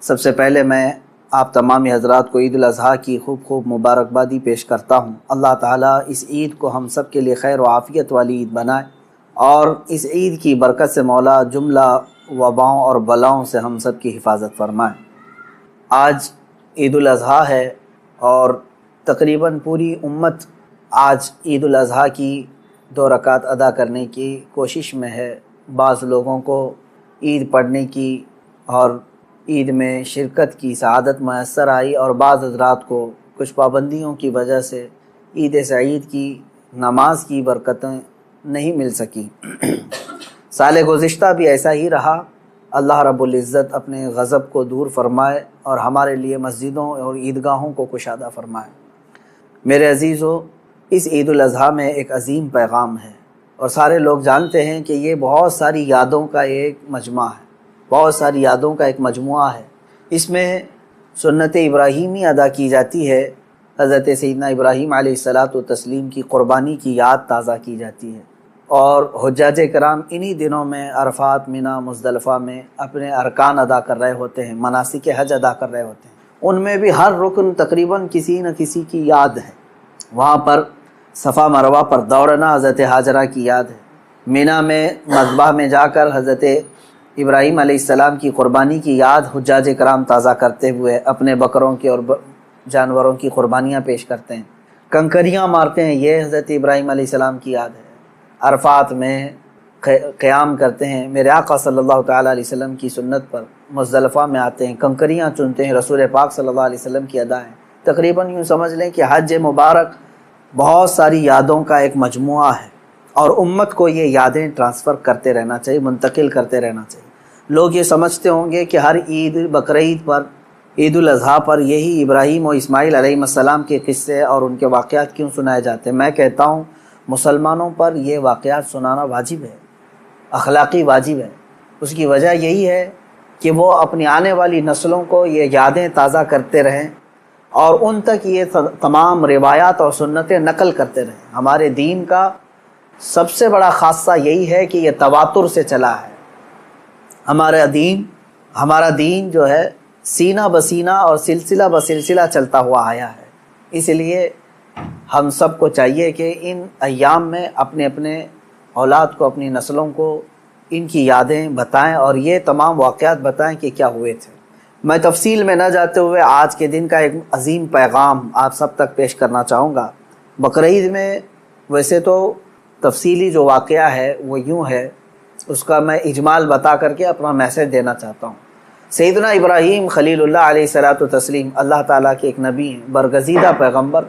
سب سے پہلے میں آپ تمام حضرات کو عید الاضحیٰ کی خوب مبارکبادی پیش کرتا ہوں۔ اللہ تعالیٰ اس عید کو ہم سب کے لیے خیر و عافیت والی عید بنائے، اور اس عید کی برکت سے مولا جملہ وباؤں اور بلاؤں سے ہم سب کی حفاظت فرمائے۔ آج عید الاضحیٰ ہے اور تقریباً پوری امت آج عید الاضحیٰ کی 2 رکعت ادا کرنے کی کوشش میں ہے۔ بعض لوگوں کو عید پڑھنے کی اور عید میں شرکت کی سعادت میسر آئی، اور بعض حضرات کو کچھ پابندیوں کی وجہ سے عید سعید کی نماز کی برکتیں نہیں مل سکی۔ سال گزشتہ بھی ایسا ہی رہا۔ اللہ رب العزت اپنے غضب کو دور فرمائے اور ہمارے لیے مسجدوں اور عیدگاہوں کو کشادہ فرمائے۔ میرے عزیزو، اس عید الاضحیٰ میں ایک عظیم پیغام ہے، اور سارے لوگ جانتے ہیں کہ یہ بہت ساری یادوں کا ایک مجمع ہے، بہت ساری یادوں کا ایک مجموعہ ہے۔ اس میں سنت ابراہیمی ادا کی جاتی ہے، حضرت سیدنا ابراہیم علیہ الصلاۃ والتسلیم کی قربانی کی یاد تازہ کی جاتی ہے، اور حجاج کرام انہی دنوں میں عرفات، منی، مزدلفہ میں اپنے ارکان ادا کر رہے ہوتے ہیں، مناسک حج ادا کر رہے ہوتے ہیں۔ ان میں بھی ہر رکن تقریباً کسی نہ کسی کی یاد ہے۔ وہاں پر صفا مروہ پر دوڑنا حضرت ہاجرہ کی یاد ہے۔ منی میں مذبح میں جا کر حضرت ابراہیم علیہ السلام کی قربانی کی یاد حجاج کرام تازہ کرتے ہوئے اپنے بکروں کی اور جانوروں کی قربانیاں پیش کرتے ہیں، کنکریاں مارتے ہیں، یہ حضرت ابراہیم علیہ السلام کی یاد ہے۔ عرفات میں قیام کرتے ہیں، میرے آقا صلی اللہ تعالیٰ علیہ وسلم کی سنت پر مزدلفہ میں آتے ہیں، کنکریاں چنتے ہیں، رسول پاک صلی اللہ علیہ وسلم کی ادا ہے۔ تقریباً یوں سمجھ لیں کہ حج مبارک بہت ساری یادوں کا ایک مجموعہ ہے، اور امت کو یہ یادیں ٹرانسفر کرتے رہنا چاہیے، منتقل کرتے رہنا چاہیے۔ لوگ یہ سمجھتے ہوں گے کہ ہر عید، بقرعید پر، عید الاضحیٰ پر یہی ابراہیم و اسماعیل علیہ السلام کے قصے اور ان کے واقعات کیوں سنائے جاتے ہیں۔ میں کہتا ہوں مسلمانوں پر یہ واقعات سنانا واجب ہے، اخلاقی واجب ہے۔ اس کی وجہ یہی ہے کہ وہ اپنی آنے والی نسلوں کو یہ یادیں تازہ کرتے رہیں، اور ان تک یہ تمام روایات اور سنتیں نقل کرتے رہیں۔ ہمارے دین کا سب سے بڑا خاصہ یہی ہے کہ یہ تواتر سے چلا ہے۔ ہمارا دین جو ہے سینہ بسینہ اور سلسلہ بسلسلہ چلتا ہوا آیا ہے۔ اس لیے ہم سب کو چاہیے کہ ان ایام میں اپنے اولاد کو، اپنی نسلوں کو ان کی یادیں بتائیں، اور یہ تمام واقعات بتائیں کہ کیا ہوئے تھے۔ میں تفصیل میں نہ جاتے ہوئے آج کے دن کا ایک عظیم پیغام آپ سب تک پیش کرنا چاہوں گا۔ بقرعید میں ویسے تو تفصیلی جو واقعہ ہے وہ یوں ہے، اس کا میں اجمال بتا کر کے اپنا میسج دینا چاہتا ہوں۔ سیدنا ابراہیم خلیل اللہ علیہ الصلاۃ والتسلیم اللہ تعالیٰ کے ایک نبی ہیں، برگزیدہ پیغمبر،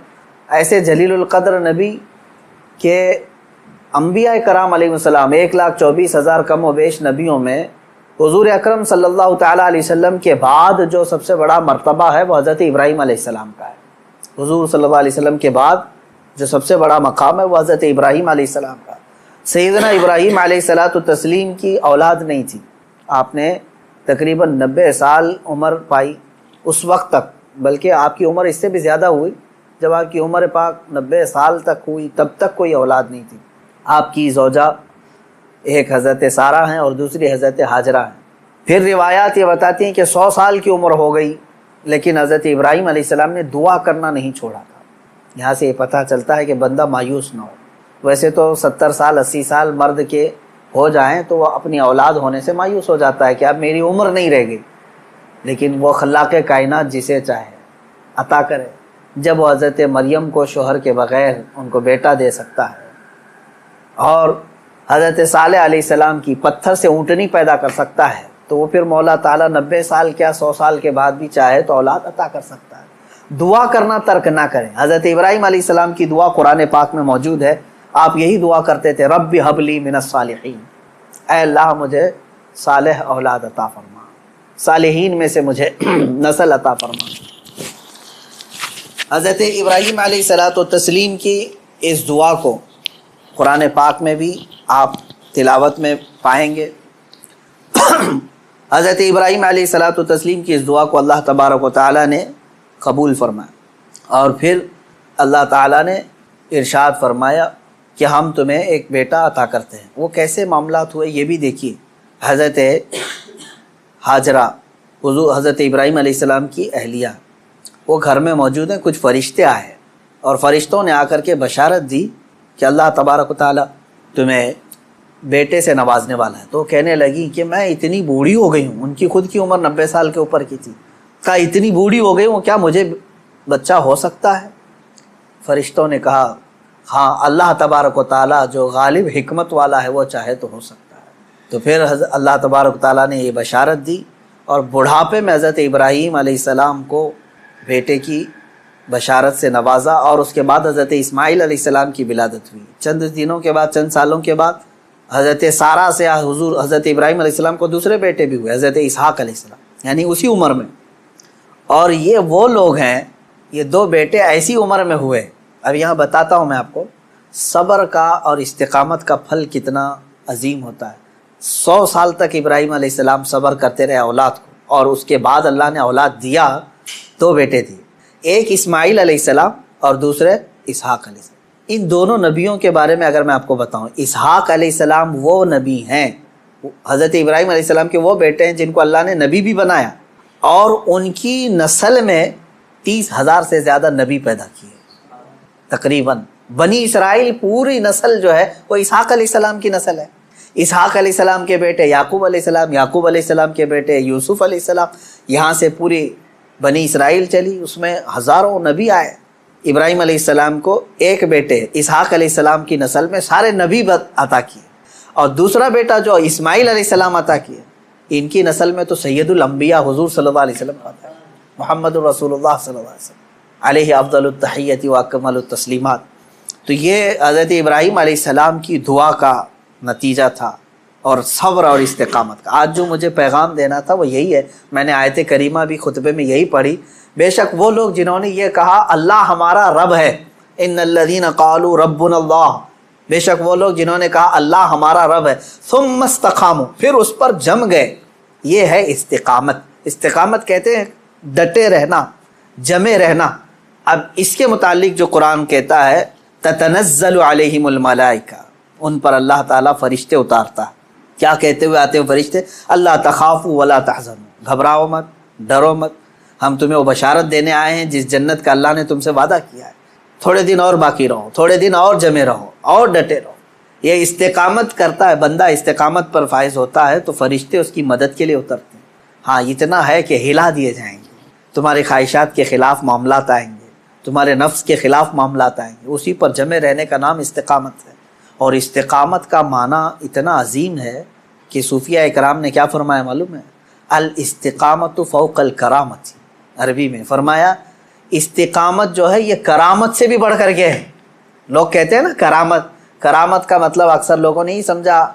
ایسے جلیل القدر نبی کہ انبیاء کرام علیہ السلام 1,24,000 کم و بیش نبیوں میں حضور اکرم صلی اللہ تعالیٰ علیہ وسلم کے بعد جو سب سے بڑا مرتبہ ہے وہ حضرت ابراہیم علیہ السلام کا ہے۔ حضور صلی اللہ علیہ وسلم کے بعد جو سب سے بڑا مقام ہے وہ حضرت ابراہیم علیہ السلام کا۔ سیدنا ابراہیم علیہ الصلاۃ والتسلیم کی اولاد نہیں تھی، آپ نے تقریباً 90 سال عمر پائی اس وقت تک، بلکہ آپ کی عمر اس سے بھی زیادہ ہوئی۔ جب آپ کی عمر پاک 90 سال تک ہوئی تب تک کوئی اولاد نہیں تھی۔ آپ کی زوجہ ایک حضرت سارہ ہیں اور دوسری حضرت ہاجرہ ہیں۔ پھر روایات یہ بتاتی ہیں کہ 100 سال کی عمر ہو گئی، لیکن حضرت ابراہیم علیہ السلام نے دعا کرنا نہیں چھوڑا تھا۔ یہاں سے یہ پتہ چلتا ہے کہ بندہ مایوس نہ ہو۔ ویسے تو 70 سال 80 سال مرد کے ہو جائیں تو وہ اپنی اولاد ہونے سے مایوس ہو جاتا ہے کہ اب میری عمر نہیں رہ گئی، لیکن وہ خلاق کائنات جسے چاہے عطا کرے۔ جب وہ حضرت مریم کو شوہر کے بغیر ان کو بیٹا دے سکتا ہے، اور حضرت صالح علیہ السلام کی پتھر سے اونٹنی پیدا کر سکتا ہے، تو وہ پھر مولا تعالیٰ 90 سال کیا 100 سال کے بعد بھی چاہے تو اولاد عطا کر سکتا ہے۔ دعا کرنا ترک نہ کریں۔ حضرت ابراہیم علیہ السلام کی دعا قرآن پاک میں موجود ہے۔ آپ یہی دعا کرتے تھے، رب ہب لی من الصالحین، اے اللہ مجھے صالح اولاد عطا فرما، صالحین میں سے مجھے نسل عطا فرما۔ حضرت ابراہیم علیہ الصلاۃ والتسلیم کی اس دعا کو قرآن پاک میں بھی آپ تلاوت میں پائیں گے۔ حضرت ابراہیم علیہ الصلاۃ والتسلیم کی اس دعا کو اللہ تبارک و تعالیٰ نے قبول فرمایا، اور پھر اللہ تعالیٰ نے ارشاد فرمایا کہ ہم تمہیں ایک بیٹا عطا کرتے ہیں۔ وہ کیسے معاملات ہوئے یہ بھی دیکھیے۔ حضرت ہاجرہ حضور حضرت ابراہیم علیہ السلام کی اہلیہ وہ گھر میں موجود ہیں، کچھ فرشتے آئے اور فرشتوں نے آ کر کے بشارت دی کہ اللہ تبارک و تعالیٰ تمہیں بیٹے سے نوازنے والا ہے۔ تو کہنے لگی کہ میں اتنی بوڑھی ہو گئی ہوں، ان کی خود کی عمر 90 سال کے اوپر کی تھی، کہا اتنی بوڑھی ہو گئی ہوں، کیا مجھے بچہ ہو سکتا ہے؟ فرشتوں نے کہا ہاں، اللہ تبارک و تعالیٰ جو غالب حکمت والا ہے وہ چاہے تو ہو سکتا ہے۔ تو پھر اللہ تبارک و تعالیٰ نے یہ بشارت دی اور بڑھاپے میں حضرت ابراہیم علیہ السلام کو بیٹے کی بشارت سے نوازا، اور اس کے بعد حضرت اسماعیل علیہ السلام کی ولادت ہوئی۔ چند دنوں کے بعد، چند سالوں کے بعد حضرت سارہ سے حضور حضرت ابراہیم علیہ السلام کو دوسرے بیٹے بھی ہوئے، حضرت اسحاق علیہ السلام، یعنی اسی عمر میں۔ اور یہ وہ لوگ ہیں، یہ دو بیٹے ایسی عمر میں ہوئے۔ اب یہاں بتاتا ہوں میں آپ کو صبر کا اور استقامت کا پھل کتنا عظیم ہوتا ہے۔ 100 سال تک ابراہیم علیہ السلام صبر کرتے رہے اولاد کو، اور اس کے بعد اللہ نے اولاد دیا، 2 بیٹے تھے، ایک اسماعیل علیہ السلام اور دوسرے اسحاق علیہ السلام۔ ان دونوں نبیوں کے بارے میں اگر میں آپ کو بتاؤں، اسحاق علیہ السلام وہ نبی ہیں، حضرت ابراہیم علیہ السلام کے وہ بیٹے ہیں جن کو اللہ نے نبی بھی بنایا، اور ان کی نسل میں 30,000 سے زیادہ نبی پیدا کیے تقریباً۔ بنی اسرائیل پوری نسل جو ہے وہ اسحاق علیہ السلام کی نسل ہے۔ اسحاق علیہ السلام کے بیٹے یعقوب علیہ السلام، یعقوب علیہ السلام کے بیٹے یوسف علیہ السلام، یہاں سے پوری بنی اسرائیل چلی، اس میں ہزاروں نبی آئے۔ ابراہیم علیہ السلام کو ایک بیٹے اسحاق علیہ السلام کی نسل میں سارے نبی عطا کیے، اور دوسرا بیٹا جو اسماعیل علیہ السلام عطا کیے، ان کی نسل میں تو سید الانبیاء حضور صلی اللہ علیہ وسلم آتا ہے، محمد الرسول اللہ صلی اللہ علیہ وسلم علیہ افضل التحیت و اکمل التسلیمات۔ تو یہ حضرت ابراہیم علیہ السلام کی دعا کا نتیجہ تھا، اور صبر اور استقامت کا۔ آج جو مجھے پیغام دینا تھا وہ یہی ہے، میں نے آیت کریمہ بھی خطبے میں یہی پڑھی۔ بے شک وہ لوگ جنہوں نے یہ کہا اللہ ہمارا رب ہے، ان الذین قالوا ربنا اللہ، بے شک وہ لوگ جنہوں نے کہا اللہ ہمارا رب ہے، ثم استقاموا، پھر اس پر جم گئے، یہ ہے استقامت۔ استقامت کہتے ہیں ڈٹے رہنا، جمے رہنا۔ اب اس کے متعلق جو قرآن کہتا ہے تتنزل علیہم الملائکہ، ان پر اللہ تعالیٰ فرشتے اتارتا ہے۔ کیا کہتے ہوئے آتے ہیں فرشتے؟ اللہ تخافوا ولا تحزنوا، گھبراؤ مت، ڈرو مت، ہم تمہیں وہ بشارت دینے آئے ہیں جس جنت کا اللہ نے تم سے وعدہ کیا ہے۔ تھوڑے دن اور باقی رہو، تھوڑے دن اور جمے رہو، اور ڈٹے رہو۔ یہ استقامت کرتا ہے بندہ، استقامت پر فائز ہوتا ہے تو فرشتے اس کی مدد کے لیے اترتے ہیں۔ ہاں اتنا ہے کہ ہلا دیے جائیں گے، تمہاری خواہشات کے خلاف معاملات آئیں گے، تمہارے نفس کے خلاف معاملات آئیں گے، اسی پر جمے رہنے کا نام استقامت ہے۔ اور استقامت کا معنی اتنا عظیم ہے کہ صوفیہ اکرام نے کیا فرمایا معلوم ہے؟ الاستقامت فوق الکرامت، عربی میں فرمایا استقامت جو ہے یہ کرامت سے بھی بڑھ کر کے ہے۔ لوگ کہتے ہیں نا کرامت، کرامت کا مطلب اکثر لوگوں نے ہی سمجھا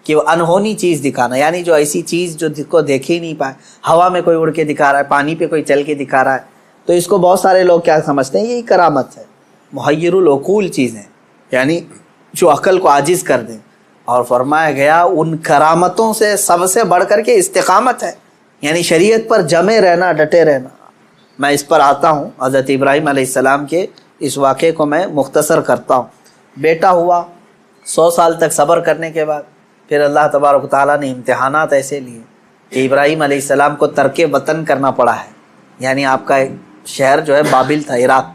کہ وہ انہونی چیز دکھانا، یعنی جو ایسی چیز جو کو دیکھ ہی نہیں پائے، ہوا میں کوئی اڑ کے دکھا رہا ہے، پانی پہ کوئی چل کے دکھا رہا ہے، تو اس کو بہت سارے لوگ کیا سمجھتے ہیں؟ یہی کرامت ہے۔ محیر العقول چیزیں، یعنی جو عقل کو عاجز کر دیں۔ اور فرمایا گیا ان کرامتوں سے سب سے بڑھ کر کے استقامت ہے، یعنی شریعت پر جمے رہنا، ڈٹے رہنا۔ میں اس پر آتا ہوں، حضرت ابراہیم علیہ السلام کے اس واقعے کو میں مختصر کرتا ہوں۔ بیٹا ہوا، 100 سال تک صبر کرنے کے بعد پھر اللہ تبارک و تعالیٰ نے امتحانات ایسے لیے کہ ابراہیم علیہ السلام کو ترک وطن کرنا پڑا ہے، یعنی آپ کا ایک شہر جو ہے بابل تھا، عراق،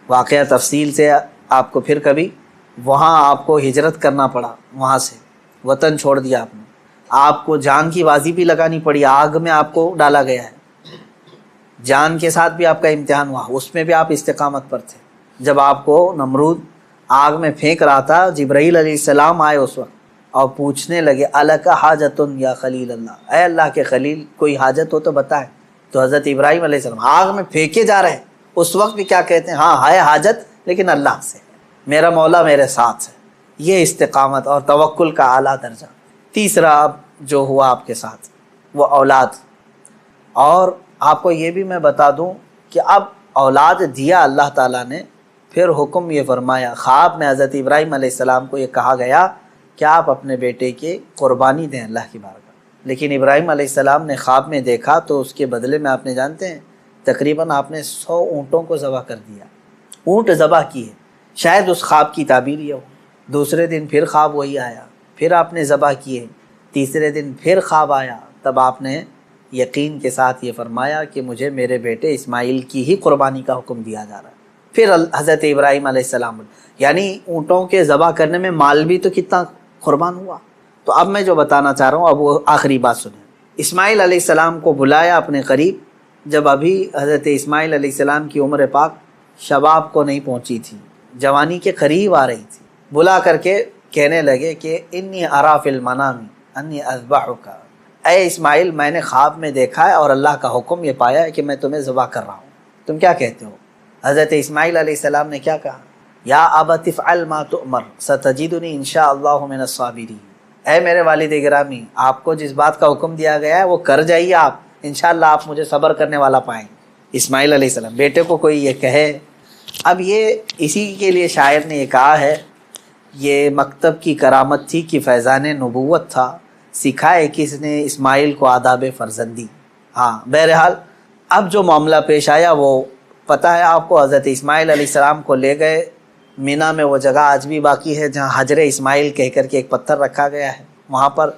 واقعہ تفصیل سے آپ کو پھر کبھی، وہاں آپ کو ہجرت کرنا پڑا، وہاں سے وطن چھوڑ دیا آپ نے، آپ کو جان کی بازی بھی لگانی پڑی، آگ میں آپ کو ڈالا گیا ہے، جان کے ساتھ بھی آپ کا امتحان ہوا، اس میں بھی آپ استقامت پر تھے۔ جب آپ کو نمرود آگ میں پھینک رہا تھا، جبرائیل علیہ السلام آئے اس وقت اور پوچھنے لگے الک حاجت یا خلیل اللہ، اے اللہ کے خلیل کوئی حاجت ہو تو بتائیں۔ تو حضرت ابراہیم علیہ السلام آگ میں پھینکے جا رہے ہیں، اس وقت بھی کیا کہتے ہیں؟ ہاں ہے حاجت لیکن اللہ سے، میرا مولا میرے ساتھ ہے۔ یہ استقامت اور توکل کا اعلیٰ درجہ۔ تیسرا جو ہوا آپ کے ساتھ وہ اولاد، اور آپ کو یہ بھی میں بتا دوں کہ اب اولاد دیا اللہ تعالیٰ نے، پھر حکم یہ فرمایا، خواب میں حضرت ابراہیم علیہ السلام کو یہ کہا گیا کہ آپ اپنے بیٹے کی قربانی دیں اللہ کی بارگاہ۔ لیکن ابراہیم علیہ السلام نے خواب میں دیکھا تو اس کے بدلے میں آپ نے جانتے ہیں تقریباً آپ نے 100 اونٹوں کو ذبح کر دیا، اونٹ ذبح کیے، شاید اس خواب کی تعبیر یہ ہو۔ دوسرے دن پھر خواب وہی آیا، پھر آپ نے ذبح کیے، تیسرے دن پھر خواب آیا، تب آپ نے یقین کے ساتھ یہ فرمایا کہ مجھے میرے بیٹے اسماعیل کی ہی قربانی کا حکم دیا جا رہا ہے۔ پھر حضرت ابراہیم علیہ السلام، یعنی اونٹوں کے ذبح کرنے میں مال بھی تو کتنا قربان ہوا۔ تو اب میں جو بتانا چاہ رہا ہوں، اب وہ آخری بات سنیں۔ اسماعیل علیہ السلام کو بلایا اپنے قریب، جب ابھی حضرت اسماعیل علیہ السلام کی عمر پاک شباب کو نہیں پہنچی تھی، جوانی کے قریب آ رہی تھی۔ بلا کر کے کہنے لگے کہ انی ارا فی المنام انی اذبحک، اے اسماعیل میں نے خواب میں دیکھا ہے اور اللہ کا حکم یہ پایا ہے کہ میں تمہیں ذبح کر رہا ہوں، تم کیا کہتے ہو؟ حضرت اسماعیل علیہ السلام نے کیا کہا؟ یا ابت افعل ما تؤمر ستجدنی انشاء اللہ من الصابرین، اے میرے والد گرامی، آپ کو جس بات کا حکم دیا گیا ہے وہ کر جائیے، آپ انشاءاللہ آپ مجھے صبر کرنے والا پائیں۔ اسماعیل علیہ السلام بیٹے کو کوئی یہ کہے، اب یہ اسی کے لیے شاعر نے یہ کہا ہے، یہ مکتب کی کرامت تھی کہ فیضان نبوت تھا، سکھائے کس نے اسماعیل کو آداب فرزندی۔ ہاں بہرحال اب جو معاملہ پیش آیا وہ پتہ ہے آپ کو، حضرت اسماعیل علیہ السلام کو لے گئے مینا میں، وہ جگہ آج بھی باقی ہے جہاں حجر اسماعیل کہہ کر کے ایک پتھر رکھا گیا ہے، وہاں پر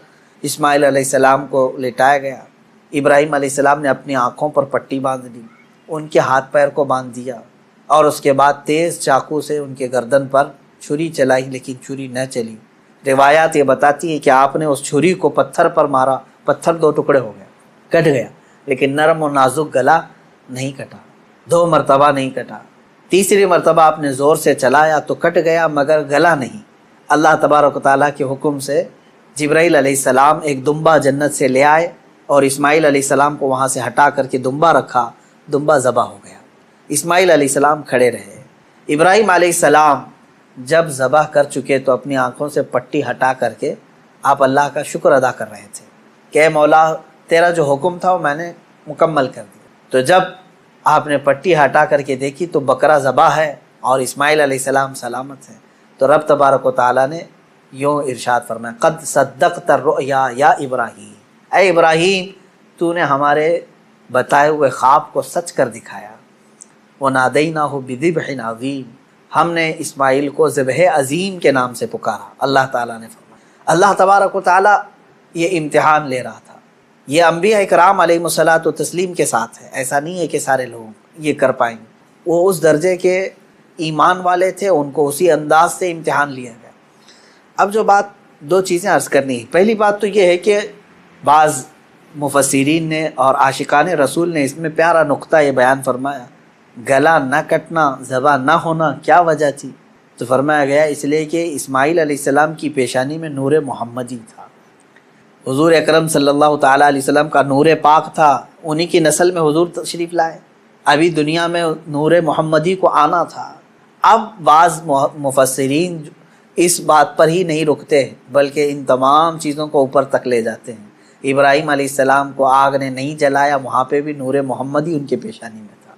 اسماعیل علیہ السلام کو لٹایا گیا۔ ابراہیم علیہ السلام نے اپنی آنکھوں پر پٹی باندھ دی، ان کے ہاتھ پیر کو باندھ دیا، اور اس کے بعد تیز چاقو سے ان کے گردن پر چھری چلائی، لیکن چھری نہ چلی۔ روایات یہ بتاتی ہے کہ آپ نے اس چھری کو پتھر پر مارا، پتھر دو ٹکڑے ہو گیا، کٹ گیا، لیکن نرم و نازک گلا نہیں کٹا، 2 مرتبہ نہیں کٹا۔ تیسری مرتبہ آپ نے زور سے چلایا تو کٹ گیا مگر گلا نہیں۔ اللہ تبارک و تعالیٰ کے حکم سے جبرائیل علیہ السلام ایک دمبا جنت سے لے آئے اور اسماعیل علیہ السلام کو وہاں سے ہٹا کر کے دمبا رکھا، دمبا ذبح ہو گیا۔ اسماعیل علیہ السلام کھڑے رہے۔ ابراہیم علیہ السلام جب ذبح کر چکے تو اپنی آنکھوں سے پٹی ہٹا کر کے آپ اللہ کا شکر ادا کر رہے تھے کہ اے مولا تیرا جو حکم تھا وہ میں نے مکمل کر دیا۔ تو جب آپ نے پٹی ہٹا کر کے دیکھی تو بکرا ذبح ہے اور اسماعیل علیہ السلام سلامت ہے، تو رب تبارک و تعالیٰ نے یوں ارشاد فرمایا، قد صدقت الرؤیا یا ابراہیم، اے ابراہیم تو نے ہمارے بتائے ہوئے خواب کو سچ کر دکھایا۔ وَنَادَيْنَاهُ بِذِبْحٍ عَظِيمٍ، ہم نے اسماعیل کو ذبح عظیم کے نام سے پکارا۔ اللہ تعالیٰ نے فرمایا، اللہ تبارک و تعالیٰ یہ امتحان لے رہا تھا۔ یہ انبیاء اکرام علیہم الصلاۃ و تسلیم کے ساتھ ہے، ایسا نہیں ہے کہ سارے لوگ یہ کر پائیں گے۔ وہ اس درجے کے ایمان والے تھے، ان کو اسی انداز سے امتحان لیا گیا۔ اب جو بات 2 چیزیں عرض کرنی ہے، پہلی بات تو یہ ہے کہ بعض مفسرین نے اور عاشقان رسول نے اس میں پیارا نقطہ یہ بیان فرمایا، گلا نہ کٹنا، ذبح نہ ہونا کیا وجہ تھی؟ تو فرمایا گیا اس لیے کہ اسماعیل علیہ السلام کی پیشانی میں نور محمدی تھا، حضور اکرم صلی اللہ تعالیٰ علیہ وسلم کا نور پاک تھا، انہی کی نسل میں حضور تشریف لائے، ابھی دنیا میں نور محمدی کو آنا تھا۔ اب بعض مفسرین اس بات پر ہی نہیں رکتے بلکہ ان تمام چیزوں کو اوپر تک لے جاتے ہیں۔ ابراہیم علیہ السلام کو آگ نے نہیں جلایا، وہاں پہ بھی نور محمدی ان کے پیشانی میں تھا۔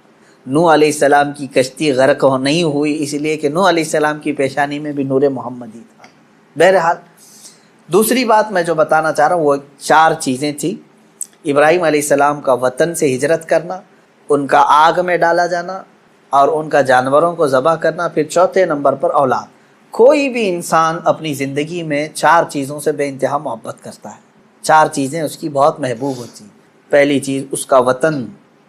نوح علیہ السلام کی کشتی غرق نہیں ہوئی اس لیے کہ نوح علیہ السلام کی پیشانی میں بھی نور محمدی تھا۔ بہرحال دوسری بات میں جو بتانا چاہ رہا ہوں وہ 4 چیزیں تھیں، ابراہیم علیہ السلام کا وطن سے ہجرت کرنا، ان کا آگ میں ڈالا جانا اور ان کا جانوروں کو ذبح کرنا، پھر چوتھے نمبر پر اولاد۔ کوئی بھی انسان اپنی زندگی میں 4 چیزوں سے بے انتہا محبت کرتا ہے، 4 چیزیں اس کی بہت محبوب ہوتی ہیں۔ پہلی چیز اس کا وطن،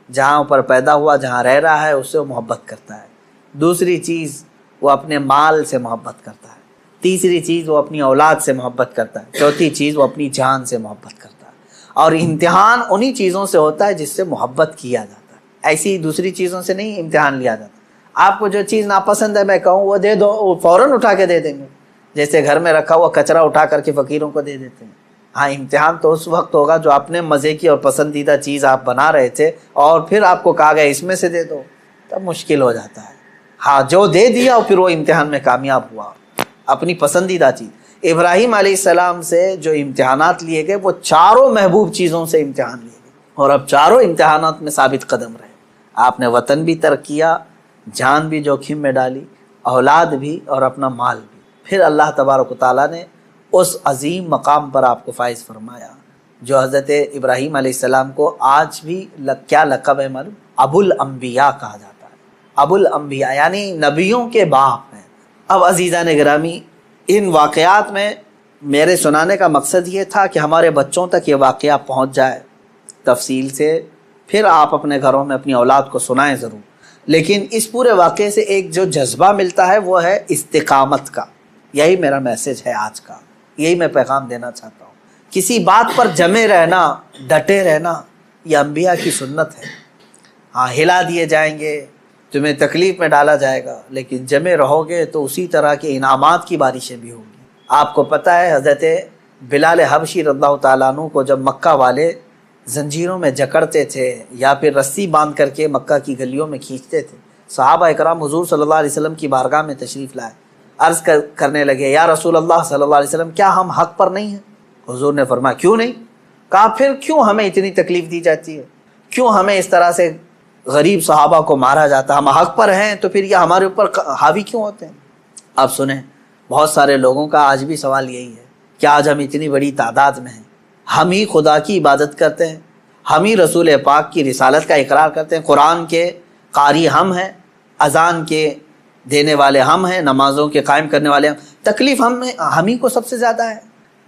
جہاں پر پیدا ہوا، جہاں رہ رہا ہے، اس سے وہ محبت کرتا ہے۔ دوسری چیز وہ اپنے مال سے محبت کرتا ہے۔ تیسری چیز وہ اپنی اولاد سے محبت کرتا ہے۔ چوتھی چیز وہ اپنی جان سے محبت کرتا ہے۔ اور امتحان انہی چیزوں سے ہوتا ہے جس سے محبت کیا جاتا ہے، ایسی دوسری چیزوں سے نہیں امتحان لیا جاتا۔ آپ کو جو چیز ناپسند ہے میں کہوں وہ دے دو، وہ فوراً اٹھا کے دے دیں گے، جیسے گھر میں رکھا ہوا کچرا اٹھا کر کے فقیروں کو دے دیتے ہیں۔ ہاں امتحان تو اس وقت ہوگا جو اپنے مزے کی اور پسندیدہ چیز آپ بنا رہے تھے اور پھر آپ کو کہا گیا اس میں سے دے دو، تب مشکل ہو جاتا ہے۔ ہاں جو دے دیا اور پھر وہ امتحان میں کامیاب ہوا، اپنی پسندیدہ چیز۔ ابراہیم علیہ السلام سے جو امتحانات لیے گئے وہ 4 محبوب چیزوں سے امتحان لیے گئے، اور اب 4 امتحانات میں ثابت قدم رہے۔ آپ نے وطن بھی ترک کیا، جان بھی جوخم میں ڈالی، اولاد بھی اور اپنا مال بھی۔ پھر اللہ تبارک و تعالیٰ نے اس عظیم مقام پر آپ کو فائز فرمایا جو حضرت ابراہیم علیہ السلام کو آج بھی کیا لقب ہے معلوم؟ ابو الانبیاء کہا جاتا ہے۔ ابو الانبیاء یعنی نبیوں کے باپ ہیں۔ اب عزیزان گرامی، ان واقعات میں میرے سنانے کا مقصد یہ تھا کہ ہمارے بچوں تک یہ واقعہ پہنچ جائے تفصیل سے پھر آپ اپنے گھروں میں اپنی اولاد کو سنائیں ضرور. لیکن اس پورے واقعے سے ایک جو جذبہ ملتا ہے وہ ہے استقامت کا. یہی میرا میسج ہے آج کا, یہی میں پیغام دینا چاہتا ہوں. کسی بات پر جمے رہنا, ڈٹے رہنا, یہ انبیاء کی سنت ہے. ہاں ہلا دیے جائیں گے, تمہیں تکلیف میں ڈالا جائے گا, لیکن جمے رہو گے تو اسی طرح کے انعامات کی بارشیں بھی ہوں گی. آپ کو پتہ ہے حضرت بلال حبشی رضی اللہ تعالیٰ عنہ کو جب مکہ والے زنجیروں میں جکڑتے تھے یا پھر رسی باندھ کر کے مکہ کی گلیوں میں کھینچتے تھے, صحابہ اکرام حضور صلی اللہ علیہ وسلم کی بارگاہ میں تشریف لائے, عرض کرنے لگے یا رسول اللہ صلی اللہ علیہ وسلم کیا ہم حق پر نہیں ہیں؟ حضور نے فرمایا کیوں نہیں؟ کہا پھر کیوں ہمیں اتنی تکلیف دی جاتی ہے, کیوں ہمیں اس طرح سے غریب صحابہ کو مارا جاتا ہے؟ ہم حق پر ہیں تو پھر یہ ہمارے اوپر حاوی کیوں ہوتے ہیں؟ آپ سنیں, بہت سارے لوگوں کا آج بھی سوال یہی ہے کہ آج ہم اتنی بڑی تعداد میں ہیں, ہم ہی خدا کی عبادت کرتے ہیں, ہم ہی رسول پاک کی رسالت کا اقرار کرتے ہیں, قرآن کے قاری ہم ہیں, اذان کے دینے والے ہم ہیں, نمازوں کے قائم کرنے والے ہم, تکلیف ہم ہی کو سب سے زیادہ ہے,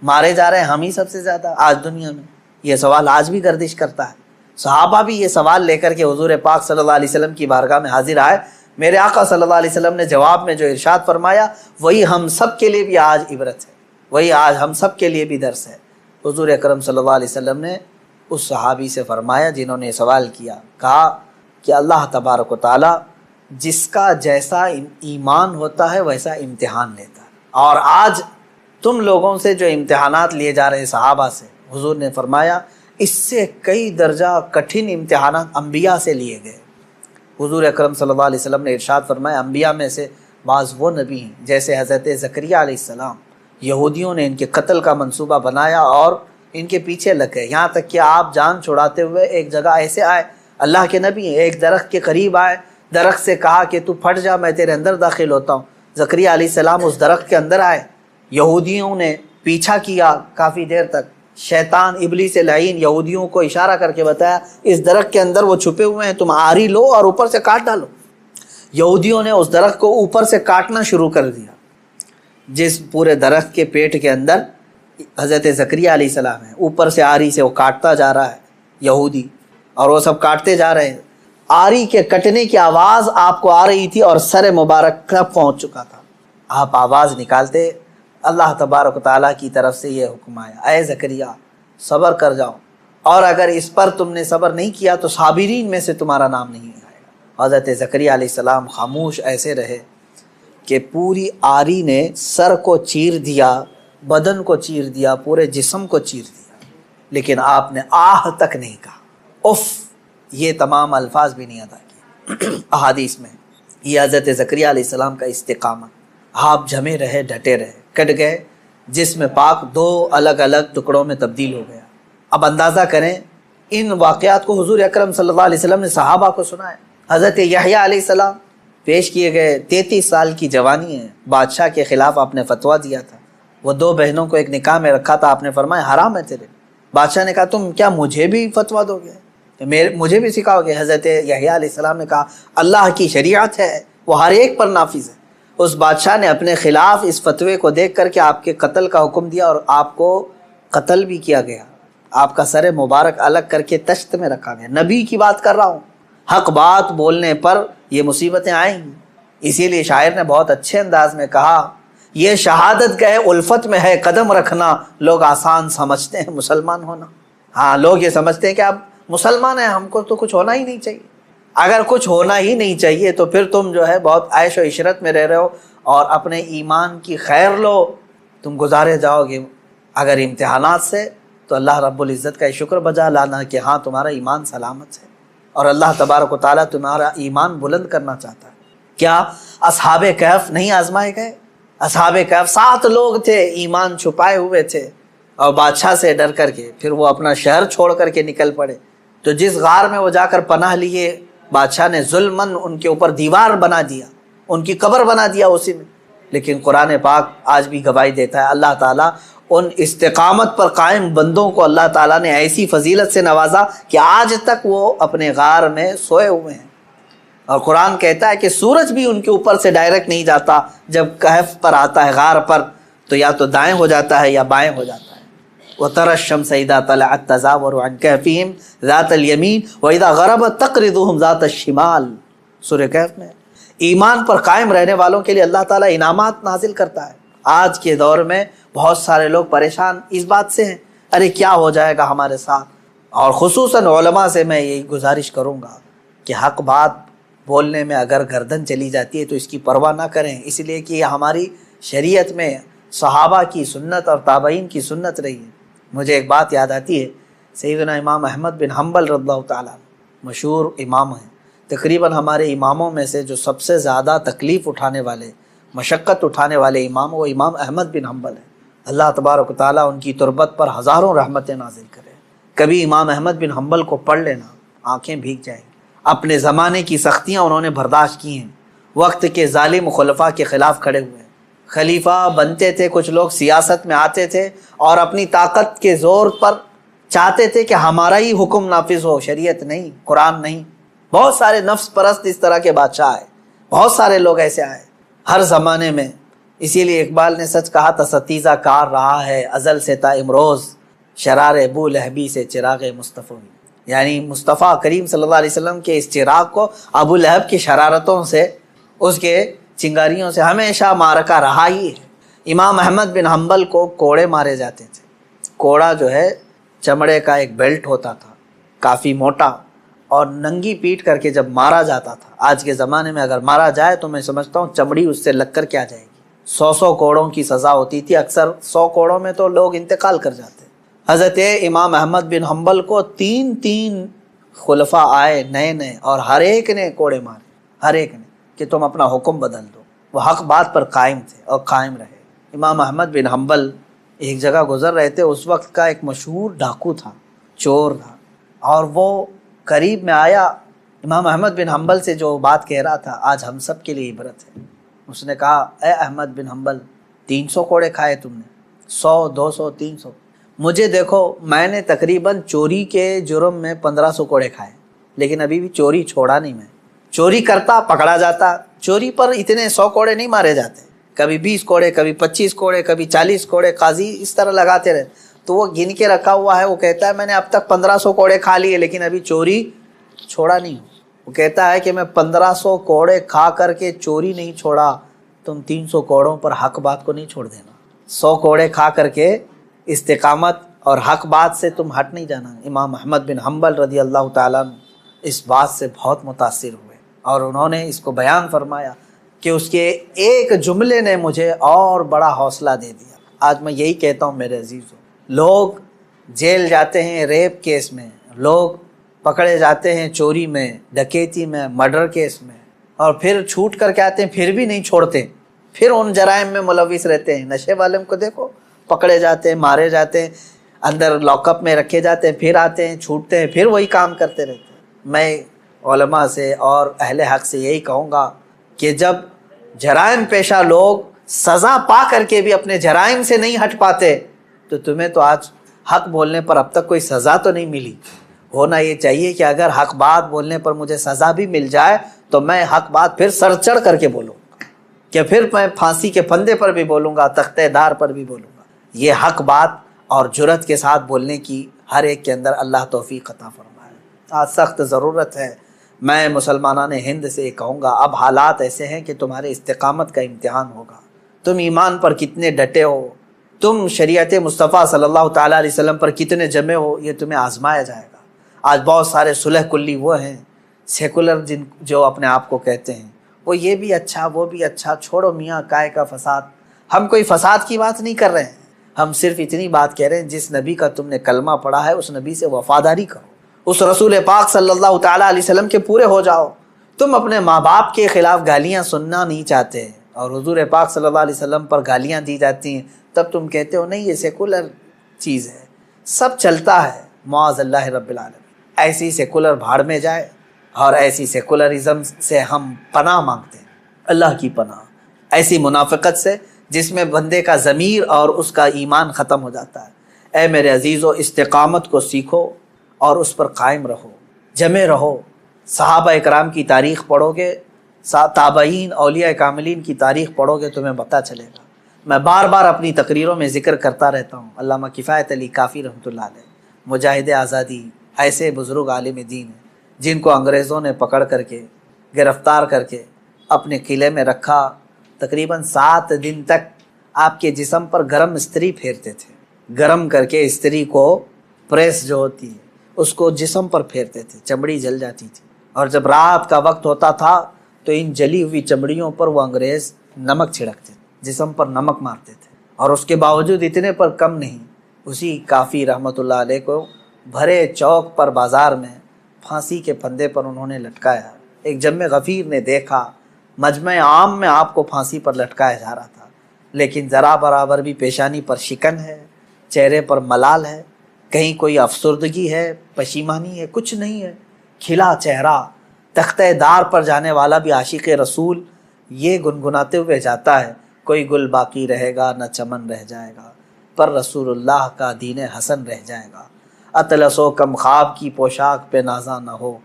مارے جا رہے ہیں ہم ہی سب سے زیادہ آج دنیا میں. یہ سوال آج بھی گردش کرتا ہے. صحابہ بھی یہ سوال لے کر کے حضور پاک صلی اللہ علیہ وسلم کی بارگاہ میں حاضر آئے. میرے آقا صلی اللہ علیہ وسلم نے جواب میں جو ارشاد فرمایا وہی ہم سب کے لیے بھی آج عبرت ہے, وہی آج ہم سب کے لیے بھی درس ہے. حضور اکرم صلی اللہ علیہ وسلم نے اس صحابی سے فرمایا جنہوں نے سوال کیا, کہا کہ اللہ تبارک و تعالی جس کا جیسا ایمان ہوتا ہے ویسا امتحان لیتا ہے, اور آج تم لوگوں سے جو امتحانات لیے جا رہے ہیں صحابہ سے, حضور نے فرمایا اس سے کئی درجہ کٹھن امتحانات انبیاء سے لیے گئے. حضور اکرم صلی اللہ علیہ وسلم نے ارشاد فرمایا انبیاء میں سے بعض وہ نبی ہیں جیسے حضرت زکریا علیہ السلام, یہودیوں نے ان کے قتل کا منصوبہ بنایا اور ان کے پیچھے لگ گئے, یہاں تک کہ آپ جان چھڑاتے ہوئے ایک جگہ ایسے آئے, اللہ کے نبی ہیں, ایک درخت کے قریب آئے, درخت سے کہا کہ تو پھٹ جا میں تیرے اندر داخل ہوتا ہوں. زکریا علیہ السلام اس درخت کے اندر آئے, یہودیوں نے پیچھا کیا کافی دیر تک, شیطان ابلیس لعین یہودیوں کو اشارہ کر کے بتایا اس درخت کے اندر وہ چھپے ہوئے ہیں, تم آری لو اور اوپر سے کاٹ ڈالو. یہودیوں نے اس درخت کو اوپر سے کاٹنا شروع کر دیا. جس پورے درخت کے پیٹ کے اندر حضرت زکریا علیہ السلام ہے, اوپر سے آری سے وہ کاٹتا جا رہا ہے یہودی, اور وہ سب کاٹتے جا رہے ہیں. آری کے کٹنے کی آواز آپ کو آ رہی تھی اور سر مبارک تک پہنچ چکا تھا. آپ آواز نکالتے, اللہ تبارک و تعالیٰ کی طرف سے یہ حکم آیا اے زکریا صبر کر جاؤ, اور اگر اس پر تم نے صبر نہیں کیا تو صابرین میں سے تمہارا نام نہیں آئے گا. حضرت زکریا علیہ السلام خاموش ایسے رہے کہ پوری آری نے سر کو چیر دیا, بدن کو چیر دیا, پورے جسم کو چیر دیا, لیکن آپ نے آہ تک نہیں کہا, اف یہ تمام الفاظ بھی نہیں ادا کیے. احادیث میں یہ حضرت زکریا علیہ السلام کا استقامت, آپ جمے رہے, ڈٹے رہے, کٹ گئے, جسم پاک دو الگ الگ ٹکڑوں میں تبدیل ہو گیا. اب اندازہ کریں ان واقعات کو حضور اکرم صلی اللہ علیہ وسلم نے صحابہ کو سنائے. حضرت یحییٰ علیہ السلام پیش کیے گئے, 33 سال کی جوانی ہے, بادشاہ کے خلاف آپ نے فتویٰ دیا تھا, وہ 2 بہنوں کو ایک نکاح میں رکھا تھا, آپ نے فرمایا حرام ہے تیرے. بادشاہ نے کہا تم کیا مجھے بھی فتویٰ دو گے, مجھے بھی سکھاؤ گے؟ حضرت یحییٰ علیہ السلام نے کہا اللہ کی شریعت ہے, وہ ہر ایک پر نافذ ہے. اس بادشاہ نے اپنے خلاف اس فتوے کو دیکھ کر کے آپ کے قتل کا حکم دیا, اور آپ کو قتل بھی کیا گیا. آپ کا سر مبارک الگ کر کے تشت میں رکھا گیا. نبی کی بات کر رہا ہوں, حق بات بولنے پر یہ مصیبتیں آئیں گی. اسی لیے شاعر نے بہت اچھے انداز میں کہا یہ شہادت گئے الفت میں ہے قدم رکھنا, لوگ آسان سمجھتے ہیں مسلمان ہونا. ہاں لوگ یہ سمجھتے ہیں کہ آپ مسلمان ہیں, ہم کو تو کچھ ہونا ہی نہیں چاہیے. اگر کچھ ہونا ہی نہیں چاہیے تو پھر تم جو ہے بہت عیش و عشرت میں رہ رہے ہو, اور اپنے ایمان کی خیر لو, تم گزارے جاؤ گے. اگر امتحانات سے تو اللہ رب العزت کا شکر بجا لانا کہ ہاں تمہارا ایمان سلامت ہے, اور اللہ تبارک و تعالیٰ تمہارا ایمان بلند کرنا چاہتا ہے. کیا اصحاب کہف نہیں آزمائے گئے؟ اصحاب کہف 7 لوگ تھے, ایمان چھپائے ہوئے تھے, اور بادشاہ سے ڈر کر کے پھر وہ اپنا شہر چھوڑ کر کے نکل پڑے. تو جس غار میں وہ جا کر پناہ لیے, بادشاہ نے ظلماً ان کے اوپر دیوار بنا دیا, ان کی قبر بنا دیا اسی میں. لیکن قرآن پاک آج بھی گواہی دیتا ہے, اللہ تعالیٰ ان استقامت پر قائم بندوں کو اللہ تعالیٰ نے ایسی فضیلت سے نوازا کہ آج تک وہ اپنے غار میں سوئے ہوئے ہیں. اور قرآن کہتا ہے کہ سورج بھی ان کے اوپر سے ڈائریکٹ نہیں جاتا, جب کہف پر آتا ہے غار پر تو یا تو دائیں ہو جاتا ہے یا بائیں ہو جاتا ہے. وَتَرَى الشَّمْسَ إِذَا طَلَعَت تَزَاوَرُ عَنْ كَهْفِهِمْ ذَاتَ الْيَمِينِ وَإِذَا غَرَبَت تَقْرِضُهُمْ ذَاتَ الشِّمَالِ۔ سورہ کہف میں ایمان پر قائم رہنے والوں کے لیے اللہ تعالیٰ انعامات نازل کرتا ہے۔ آج کے دور میں بہت سارے لوگ پریشان اس بات سے ہیں، ارے کیا ہو جائے گا ہمارے ساتھ، اور خصوصاً علماء سے میں یہی گزارش کروں گا کہ حق بات بولنے میں اگر گردن چلی جاتی ہے تو اس کی پرواہ نہ کریں، اس لیے کہ یہ ہماری شریعت میں صحابہ کی سنت اور تابعین کی سنت رہی ہے۔ مجھے ایک بات یاد آتی ہے، سیدنا امام احمد بن حنبل رضی اللہ تعالیٰ مشہور امام ہیں، تقریباً ہمارے اماموں میں سے جو سب سے زیادہ تکلیف اٹھانے والے، مشقت اٹھانے والے امام وہ امام احمد بن حنبل ہیں۔ اللہ تبارک و تعالیٰ ان کی تربت پر ہزاروں رحمتیں نازل کرے۔ کبھی امام احمد بن حنبل کو پڑھ لینا، آنکھیں بھیگ جائیں گی۔ اپنے زمانے کی سختیاں انہوں نے برداشت کی ہیں، وقت کے ظالم خلفاء کے خلاف کھڑے ہوئے ہیں۔ خلیفہ بنتے تھے، کچھ لوگ سیاست میں آتے تھے اور اپنی طاقت کے زور پر چاہتے تھے کہ ہمارا ہی حکم نافذ ہو، شریعت نہیں، قرآن نہیں۔ بہت سارے نفس پرست اس طرح کے بادشاہ آئے، بہت سارے لوگ ایسے آئے ہر زمانے میں۔ اسی لیے اقبال نے سچ کہا تھا، ستیزہ کار رہا ہے ازل سے تا امروز، شرار ابو لہبی سے چراغ مصطفی۔ یعنی مصطفیٰ کریم صلی اللہ علیہ وسلم کے اس چراغ کو ابو لہب کی شرارتوں سے، اس کے چنگاریوں سے ہمیشہ معرکہ رہا ہی ہے۔ امام احمد بن حنبل کو کوڑے مارے جاتے تھے۔ کوڑا جو ہے چمڑے کا ایک بیلٹ ہوتا تھا، کافی موٹا، اور ننگی پیٹ کر کے جب مارا جاتا تھا۔ آج کے زمانے میں اگر مارا جائے تو میں سمجھتا ہوں چمڑی اس سے لگ کر کیا جائے گی۔ 100 کوڑوں کی سزا ہوتی تھی، اکثر 100 کوڑوں میں تو لوگ انتقال کر جاتے۔ حضرت امام احمد بن حنبل کو 3 خلفاء آئے نئے اور ہر ایک نے کوڑے مارے، ہر ایک نے، کہ تم اپنا حکم بدل دو۔ وہ حق بات پر قائم تھے اور قائم رہے۔ امام احمد بن حنبل ایک جگہ گزر رہے تھے، اس وقت کا ایک مشہور ڈاکو تھا، چور تھا، اور وہ قریب میں آیا امام احمد بن حنبل سے جو بات کہہ رہا تھا آج ہم سب کے لیے عبرت ہے۔ اس نے کہا، اے احمد بن حنبل، 300 کوڑے کھائے تم نے، 100 200 300، مجھے دیکھو میں نے تقریباً چوری کے جرم میں 1500 کوڑے کھائے، لیکن ابھی بھی چوری چھوڑا نہیں میں۔ چوری کرتا پکڑا جاتا، چوری پر اتنے 100 کوڑے نہیں مارے جاتے، کبھی 20 کوڑے، کبھی 25 کوڑے، کبھی 40 کوڑے، قاضی اس طرح لگاتے رہتے۔ تو وہ گن کے رکھا ہوا ہے، وہ کہتا ہے میں نے اب تک 1500 کوڑے کھا لیے لیکن ابھی چوری چھوڑا نہیں ہوں۔ وہ کہتا ہے کہ میں 1500 کوڑے کھا کر کے چوری نہیں چھوڑا، تم 300 کوڑوں پر حق بات کو نہیں چھوڑ دینا۔ 100 کوڑے کھا کر کے استقامت اور حق بات سے تم ہٹ نہیں جانا۔ امام احمد بن حنبل رضی اللہ تعالیٰ اس بات سے بہت متاثر ہوئے اور انہوں نے اس کو بیان فرمایا کہ اس کے ایک جملے نے مجھے اور بڑا حوصلہ دے دیا۔ آج میں یہی کہتا ہوں میرے عزیزوں، لوگ جیل جاتے ہیں ریپ کیس میں، لوگ پکڑے جاتے ہیں چوری میں، ڈکیتی میں، مرڈر کیس میں، اور پھر چھوٹ کر کے آتے ہیں، پھر بھی نہیں چھوڑتے، پھر ان جرائم میں ملوث رہتے ہیں۔ نشے والے کو دیکھو، پکڑے جاتے ہیں، مارے جاتے ہیں، اندر لاک اپ میں رکھے جاتے ہیں، پھر آتے ہیں، چھوٹتے ہیں، پھر وہی کام کرتے رہتے ہیں۔ میں علماء سے اور اہل حق سے یہی کہوں گا کہ جب جرائم پیشہ لوگ سزا پا کر کے بھی اپنے جرائم سے نہیں ہٹ پاتے تو تمہیں تو آج حق بولنے پر اب تک کوئی سزا تو نہیں ملی۔ ہونا یہ چاہیے کہ اگر حق بات بولنے پر مجھے سزا بھی مل جائے تو میں حق بات پھر سر چڑھ کر کے بولوں، کہ پھر میں پھانسی کے پھندے پر بھی بولوں گا، تختہ دار پر بھی بولوں گا۔ یہ حق بات اور جرأت کے ساتھ بولنے کی ہر ایک کے اندر اللہ توفیق عطا فرمائے۔ آج سخت ضرورت ہے۔ میں مسلمانان ہند سے کہوں گا، اب حالات ایسے ہیں کہ تمہارے استقامت کا امتحان ہوگا، تم ایمان پر کتنے ڈٹے ہو، تم شریعت مصطفیٰ صلی اللہ تعالیٰ علیہ وسلم پر کتنے جمے ہو، یہ تمہیں آزمایا جائے گا۔ آج بہت سارے صلح کلی وہ ہیں سیکولر جو اپنے آپ کو کہتے ہیں، وہ یہ بھی اچھا وہ بھی اچھا، چھوڑو میاں کائے کا فساد۔ ہم کوئی فساد کی بات نہیں کر رہے ہیں، ہم صرف اتنی بات کہہ رہے ہیں جس نبی کا تم نے کلمہ پڑھا ہے اس نبی سے وفاداری کرو، اس رسول پاک صلی اللہ تعالیٰ علیہ وسلم کے پورے ہو جاؤ۔ تم اپنے ماں باپ کے خلاف گالیاں سننا نہیں چاہتے اور حضور پاک صلی اللہ علیہ وسلم پر گالیاں دی جاتی ہیں، تب تم کہتے ہو نہیں یہ سیکولر چیز ہے، سب چلتا ہے، معاذ اللہ رب العالمین۔ ایسی سیکولر بھاڑ میں جائے، اور ایسی سیکولرزم سے ہم پناہ مانگتے ہیں، اللہ کی پناہ، ایسی منافقت سے جس میں بندے کا ضمیر اور اس کا ایمان ختم ہو جاتا ہے۔ اے میرے عزیزو، استقامت کو سیکھو اور اس پر قائم رہو، جمے رہو۔ صحابہ اکرام کی تاریخ پڑھو گے، تابعین اولیاء کاملین کی تاریخ پڑھو گے، تمہیں پتہ چلے گا میں بار بار اپنی تقریروں میں ذکر کرتا رہتا ہوں، علامہ کفایت علی کافی رحمۃ اللہ علیہ، مجاہد آزادی، ایسے بزرگ عالم دین ہیں جن کو انگریزوں نے پکڑ کر کے گرفتار کر کے اپنے قلعے میں رکھا، تقریباً 7 دن تک آپ کے جسم پر گرم استری پھیرتے تھے، گرم کر کے استری کو، پریس جو ہوتی ہے اس کو جسم پر پھیرتے تھے، چمڑی جل جاتی تھی، اور جب رات کا وقت ہوتا تھا تو ان جلی ہوئی چمڑیوں پر وہ انگریز نمک چھڑکتے تھے، جسم پر نمک مارتے تھے، اور اس کے باوجود اتنے پر کم نہیں، اسی کافی رحمۃ اللہ علیہ کو بھرے چوک پر بازار میں پھانسی کے پھندے پر انہوں نے لٹکایا۔ ایک جم غفیر نے دیکھا مجمع عام میں آپ کو پھانسی پر لٹکایا جا رہا تھا، لیکن ذرا برابر بھی پیشانی پر شکن ہے، چہرے پر ملال ہے، کہیں کوئی افسردگی ہے، پشیمانی ہے، کچھ نہیں ہے، کھلا چہرہ، تختہ دار پر جانے والا بھی عاشق رسول یہ گنگناتے ہوئے جاتا ہے، کوئی گل باقی رہے گا نہ چمن رہ جائے گا، پر رسول اللہ کا دین حسن رہ جائے گا، اطلس و کم خواب کی پوشاک پہ نازا نہ ہو،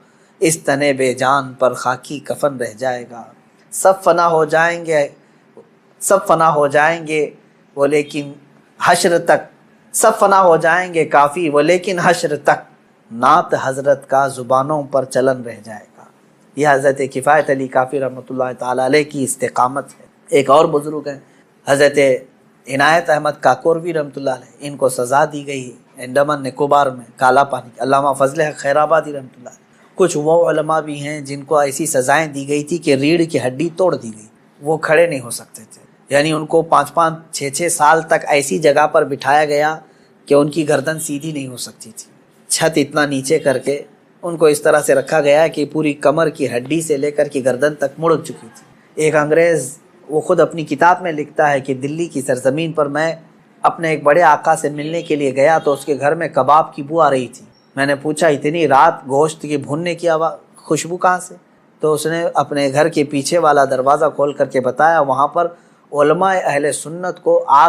اس تنے بے جان پر خاکی کفن رہ جائے گا، سب فنا ہو جائیں گے، سب فنا ہو جائیں گے وہ لیکن حشر تک، سب فنا ہو جائیں گے کافی وہ لیکن حشر تک، نعت حضرت کا زبانوں پر چلن رہ جائے گا۔ یہ حضرت کفایت علی کافی رحمۃ اللہ تعالی علیہ کی استقامت ہے۔ ایک اور بزرگ ہیں حضرت عنایت احمد کاکوروی رحمۃ اللہ علیہ، ان کو سزا دی گئی انڈمان نکوبار میں کالا پانی، علامہ فضل حق خیر آبادی رحمۃ اللہ علیہ۔ کچھ وہ علماء بھی ہیں جن کو ایسی سزائیں دی گئی تھی کہ ریڑھ کی ہڈی توڑ دی گئی، وہ کھڑے نہیں ہو سکتے تھے، یعنی ان کو 5 6 سال تک ایسی جگہ پر بٹھایا گیا کہ ان کی گردن سیدھی نہیں ہو سکتی تھی، چھت اتنا نیچے کر کے ان کو اس طرح سے رکھا گیا کہ پوری کمر کی ہڈی سے لے کر کے گردن تک مڑ چکی تھی۔ ایک انگریز، وہ خود اپنی کتاب میں لکھتا ہے کہ دلی کی سرزمین پر میں اپنے ایک بڑے آقا سے ملنے کے لیے گیا تو اس کے گھر میں کباب کی بو آ رہی تھی، میں نے پوچھا اتنی رات گوشت کی بھوننے کی خوشبو کہاں سے؟ تو اس نے اپنے گھر کے پیچھے والا دروازہ کھول کر کے بتایا وہاں پر علماء اہل سنت کو آگ